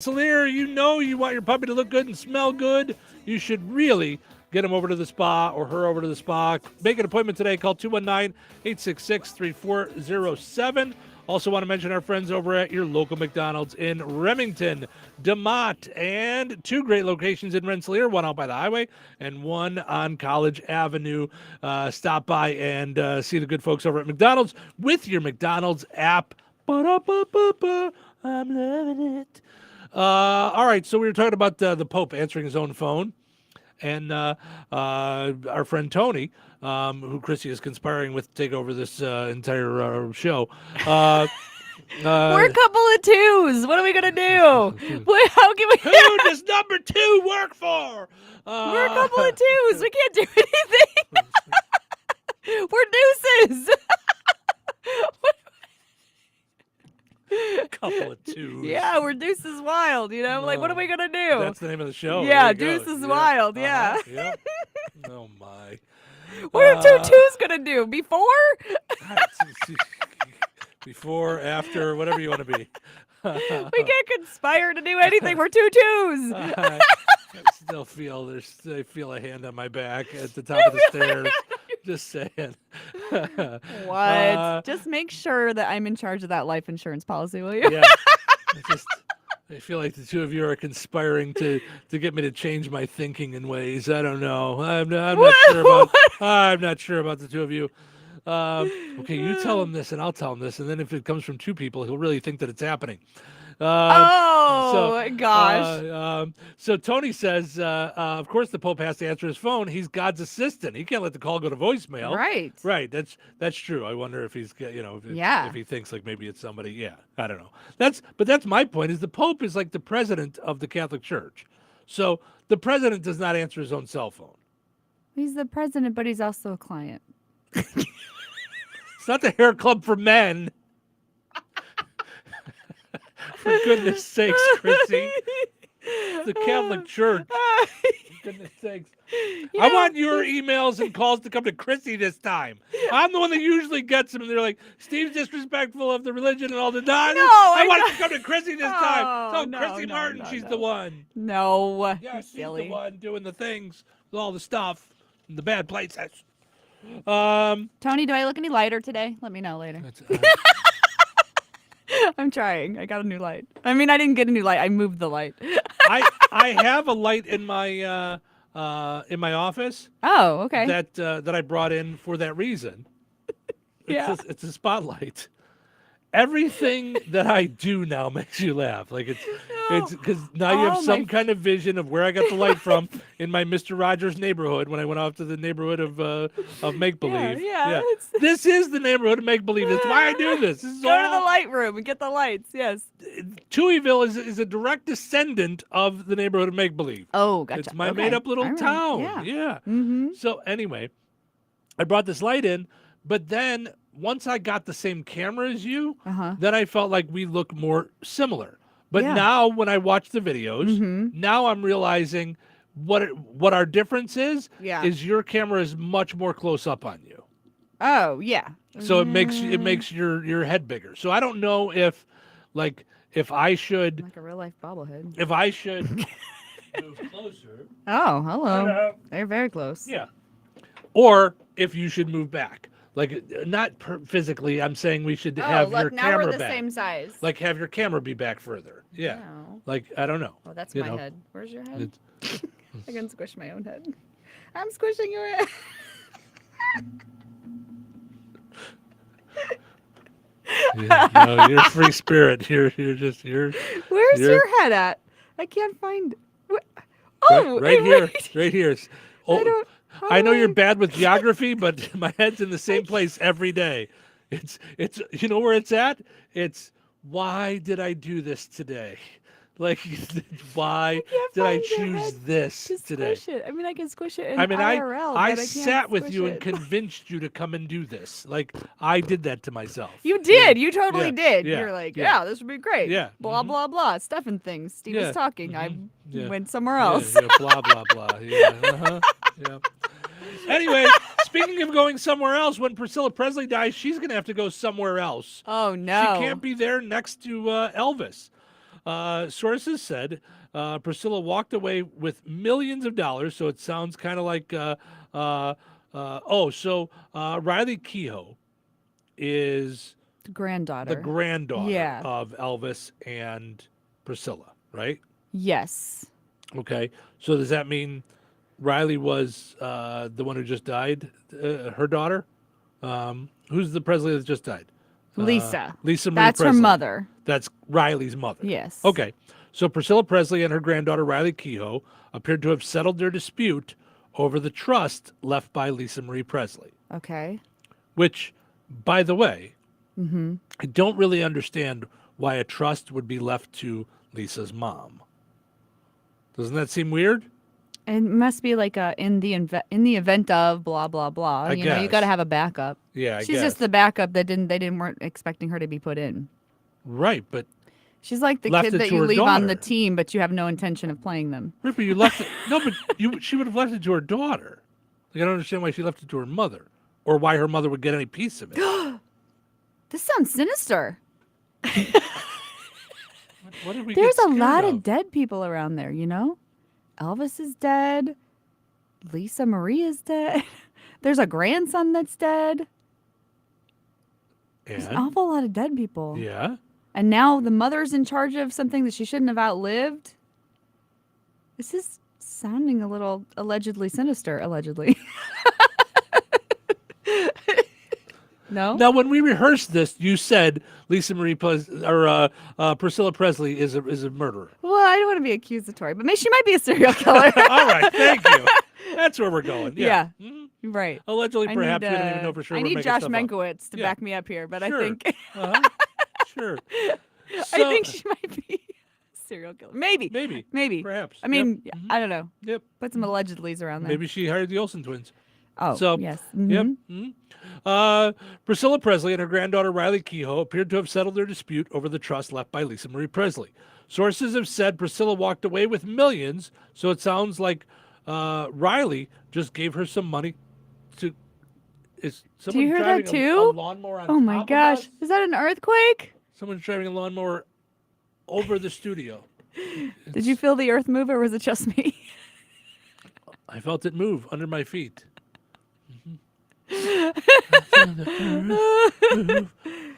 Rensselaer, you know you want your puppy to look good and smell good. You should really get him over to the spa or her over to the spa. Make an appointment today. Call 219-866-3407. Also want to mention our friends over at your local McDonald's in Remington, DeMott, and two great locations in Rensselaer, one out by the highway and one on College Avenue. Stop by and see the good folks over at McDonald's with your McDonald's app. Ba-da-ba-ba-ba. I'm loving it. All right, so we were talking about the Pope answering his own phone, and our friend Tony, who Chrissy is conspiring with to take over this entire show. We're a couple of twos. What are we gonna do? How can we? Who does number two work for? We're a couple of twos. We can't do anything. We're deuces. Couple of twos. Yeah, we're deuces wild. Like what are we gonna do? That's the name of the show. Yeah, deuces wild. Yeah. Yeah. Oh my. What are two twos gonna do? Before? Before, after, whatever you want to be. We can't conspire to do anything. We're two twos. I still feel I feel a hand on my back at the top of the stairs. Just saying. What? Just make sure that I'm in charge of that life insurance policy, will you? Yeah. I feel like the two of you are conspiring to get me to change my thinking in ways. I don't know. I'm not sure about the two of you. Okay, you tell him this and I'll tell him this, and then if it comes from two people, he'll really think that it's happening. Gosh. So Tony says, of course, the Pope has to answer his phone. He's God's assistant. He can't let the call go to voicemail. Right. Right. That's true. I wonder if he's, if he thinks like maybe it's somebody. Yeah, I don't know. That's my point. Is the Pope is like the president of the Catholic Church, so the president does not answer his own cell phone. He's the president, but he's also a client. It's not the hair club for men. For goodness sakes, Chrissy. It's the Catholic Church. For goodness sakes. I want your emails and calls to come to Chrissy this time. I'm the one that usually gets them, and they're like, Steve's disrespectful of the religion and all the time. No, I want it to come to Chrissy this time. So Chrissy Martin, she's the one. No. Yeah, she's silly. the one doing the things with all the stuff in the bad places. Tony, do I look any lighter today? Let me know later. I'm trying. I got a new light. I mean, I didn't get a new light. I moved the light. I have a light in my office. Oh, okay. That I brought in for that reason. It's a spotlight. Everything that I do now makes you laugh. Like it's because now you have some kind of vision of where I got the light from in my Mr. Rogers neighborhood when I went off to the neighborhood of make believe. Yeah. This is the neighborhood of make believe. That's why I do this. This is Go to the light room and get the lights. Yes. Touhyville is a direct descendant of the neighborhood of make believe. Oh, gotcha. It's my made up little town. Yeah. Mm-hmm. So anyway, I brought this light in, but then once I got the same camera as you, then I felt like we look more similar. But now when I watch the videos, now I'm realizing what our difference is your camera is much more close up on you. Oh, yeah. So it makes your head bigger. So I don't know if I should like a real life bobblehead. If I should move closer. Oh, hello. They're very close. Yeah. Or if you should move back. Like, not physically, I'm saying we should have your camera back. Now we're the same size. Like, have your camera be back further. Yeah. No. Like, I don't know. Oh, that's my head. Where's your head? I can squish my own head. I'm squishing your head. No, you're a free spirit. You're Where's your head at? I can't find. Right here. Right here. Oh, I know you're bad with geography, but my head's in the same place every day. It's you know where it's at? It's why did I do this today? Like, why did I choose this today? Squish it. I mean, I can squish it in IRL. I but I sat with you and convinced you to come and do this. Like, I did that to myself. You did. You totally did. Yeah. You're like, yeah, this would be great. Yeah. Blah, blah, blah. Stuff and things. Steve was talking. I went somewhere else. Blah, blah, blah. Yeah. Yeah. Anyway, speaking of going somewhere else, when Priscilla Presley dies, she's going to have to go somewhere else. Oh, no. She can't be there next to Elvis. Sources said Priscilla walked away with millions of dollars, so it sounds kind of like, Riley Kehoe is The granddaughter. the granddaughter Yeah. of Elvis and Priscilla, right? Yes. Okay. So does that mean Riley was the one who just died, her daughter? Who's the Presley that just died? Lisa. Lisa Marie That's Presley. her mother. That's Riley's mother. Yes. Okay. So Priscilla Presley and her granddaughter Riley Kehoe appeared to have settled their dispute over the trust left by Lisa Marie Presley, Okay. which, by the way, I don't really understand why a trust would be left to Lisa's mom. Doesn't that seem weird? It must be like in the event of blah blah blah. I You know, you guess. got to have a backup. Yeah, I She's guess. just the backup that weren't expecting her to be put in. Right, but She's like the Left kid it that to you her leave on the daughter. team, but you have no intention of playing them. Ripper, you left it. No, but she would have left it to her daughter. Like, I don't understand why she left it to her mother, or why her mother would get any piece of it. This sounds sinister. What did we There's get a scared lot of dead people around there, you know? Elvis is dead. Lisa Marie is dead. There's a grandson that's dead. There's an And? awful lot of dead people. Yeah. And now the mother's in charge of something that she shouldn't have outlived. This is sounding a little allegedly sinister, allegedly. No? Now, when we rehearsed this, you said Lisa Marie Priscilla Presley is a murderer. Well, I don't want to be accusatory, but maybe she might be a serial killer. All right, thank you. That's where we're going. Yeah. Yeah. Mhm. Right. Allegedly, I perhaps need, we don't even know for sure. I we're need making Josh stuff up. Menkowitz to Yeah. back me up here, but Sure. I think Uh-huh. Sure. I So- think she might be a serial killer. Maybe. Maybe. Perhaps. I mean, Yep. Mhm. I don't know. Yep. Put some allegedlys around there. Maybe she hired the Olsen twins. Oh, So, yes. Yep. Mhm. Mhm. Priscilla Presley and her granddaughter Riley Kehoe appeared to have settled their dispute over the trust left by Lisa Marie Presley. Sources have said Priscilla walked away with millions, so it sounds like Riley just gave her some money to. Is someone hear driving that too? A lawnmower on Oh my top of gosh. us? Is that an earthquake? Someone's driving a lawnmower over the studio. Did you feel the earth move or was it just me? I felt it move under my feet.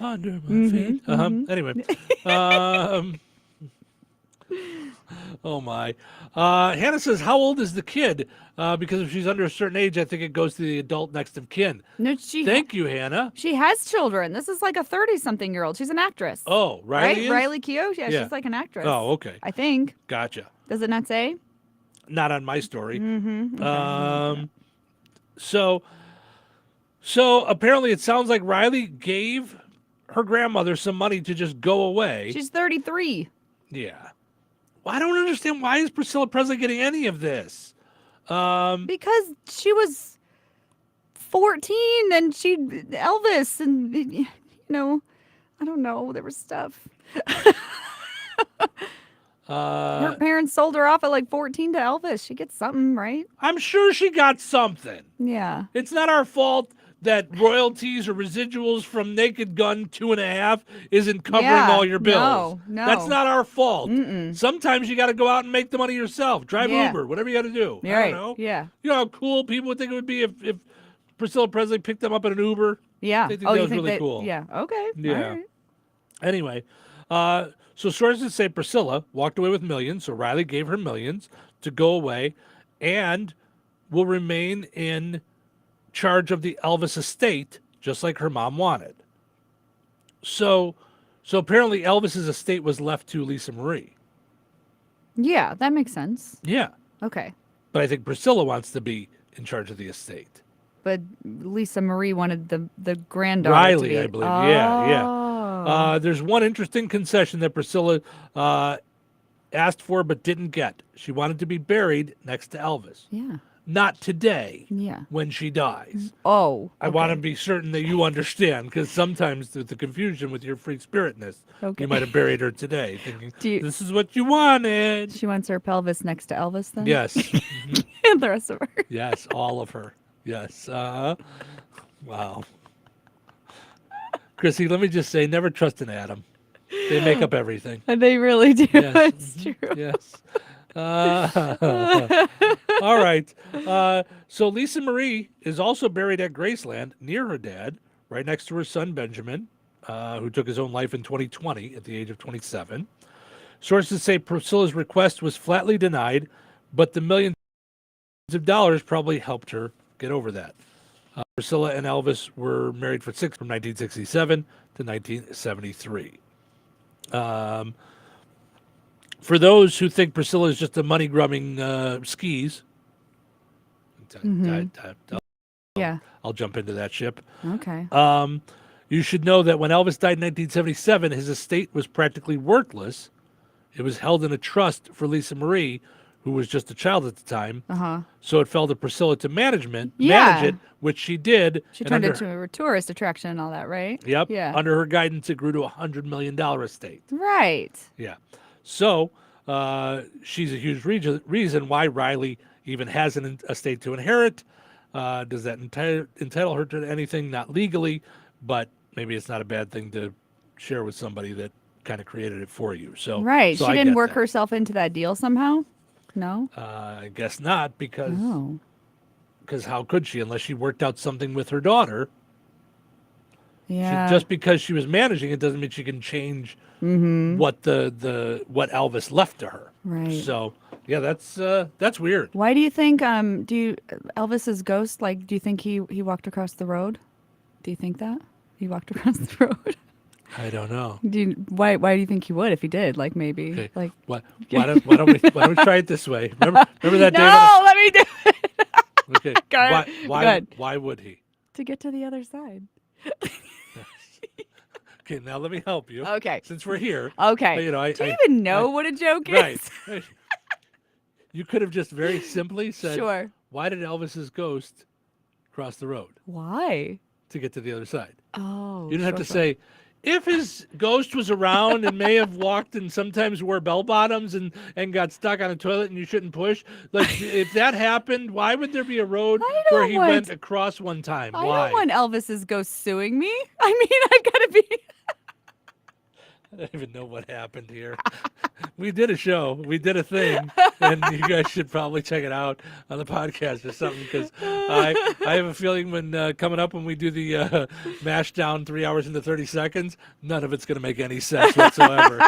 Under my feet. Anyway. Oh my. Hannah says, how old is the kid? Because if she's under a certain age, I think it goes to the adult next of kin. No, Thank you, Hannah. she has children. This is like a 30-something-year-old. She's an actress. Oh, Riley right? is? Riley Keough? Yeah, Yeah. she's like an actress. Oh, okay. I think. Gotcha. Does it not say? Not on my story. Mm-hmm. So apparently it sounds like Riley gave her grandmother some money to just go away. She's 33. Yeah. Well, I don't understand, why is Priscilla Presley getting any of this? Because she was 14 and Elvis and, you know, I don't know. There was stuff. Her parents sold her off at like 14 to Elvis. She gets something, right? I'm sure she got something. Yeah. It's not our fault that royalties or residuals from Naked Gun 2.5 isn't covering Yeah, all your bills. no. That's not our fault. Mm-mm. Sometimes you got to go out and make the money yourself. Drive Yeah. Uber, whatever you got to do. You're I right. don't know. Yeah. You know how cool people would think it would be if Priscilla Presley picked them up in an Uber? Yeah. They think that you was think really that, cool. Yeah. Okay. Yeah. All right. Anyway, so sources say Priscilla walked away with millions, so Riley gave her millions to go away and will remain in charge of the Elvis estate, just like her mom wanted. So apparently Elvis's estate was left to Lisa Marie. Yeah, that makes sense. Yeah. Okay. But I think Priscilla wants to be in charge of the estate. But Lisa Marie wanted the granddaughter Riley, to be. I believe. Yeah. Oh. There's one interesting concession that Priscilla asked for but didn't get. She wanted to be buried next to Elvis. Yeah. Not today, Yeah. when she dies. Oh. I want to be certain that you understand, because sometimes with the confusion with your free spiritness, Okay. you might have buried her today, thinking, Do you- this is what you wanted. She wants her pelvis next to Elvis then? Yes. And the rest of her. Yes, all of her. Yes. Wow. Chrissy, let me just say, never trust an atom. They make up everything. They really do. Yes. It's true. Yes. All right. So Lisa Marie is also buried at Graceland near her dad, right next to her son Benjamin, who took his own life in 2020 at the age of 27. Sources say Priscilla's request was flatly denied, but the millions of dollars probably helped her get over that. Priscilla and Elvis were married for from 1967 to 1973. For those who think Priscilla is just a money-grubbing skis, Yeah. I'll jump into that ship. Okay. You should know that when Elvis died in 1977, his estate was practically worthless. It was held in a trust for Lisa Marie, who was just a child at the time. So it fell to Priscilla to manage it, which she did. She turned it into a tourist attraction and all that, right? Yep. Yeah. Under her guidance, it grew to $100 million estate. Right. Yeah. So she's a huge reason why Riley even has an estate to inherit. Does that entitle her to anything? Not legally, but maybe it's not a bad thing to share with somebody that kind of created it for you. So right. So she I didn't get work that. herself into that deal somehow? No? I guess not, because Oh. how could she unless she worked out something with her daughter? Yeah. Just because she was managing it doesn't mean she can change what what Elvis left to her. Right. So yeah, that's weird. Why do you think Elvis's ghost, do you think he walked across the road? Do you think that? He walked across the road? I don't know. Why do you think he would if he did? Maybe. Okay. Why don't we try it this way? Remember that day? No, let me do it. Okay. Go ahead. Why would he? To get to the other side. Okay, now let me help you. Okay. Since we're here. Okay. Do you even know what a joke is? Right. You could have just very simply said, Sure. Why did Elvis's ghost cross the road? Why? To get to the other side. Oh. You didn't have to say, if his ghost was around and may have walked and sometimes wore bell bottoms and got stuck on a toilet and you shouldn't push. If that happened, why would there be a road where he went across one time? I Why? don't want Elvis's ghost suing me. I mean, I've got to be. I don't even know what happened here. We did a show. We did a thing. And you guys should probably check it out on the podcast or something, because I have a feeling coming up when we do the mash down 3 hours into 30 seconds, none of it's going to make any sense whatsoever.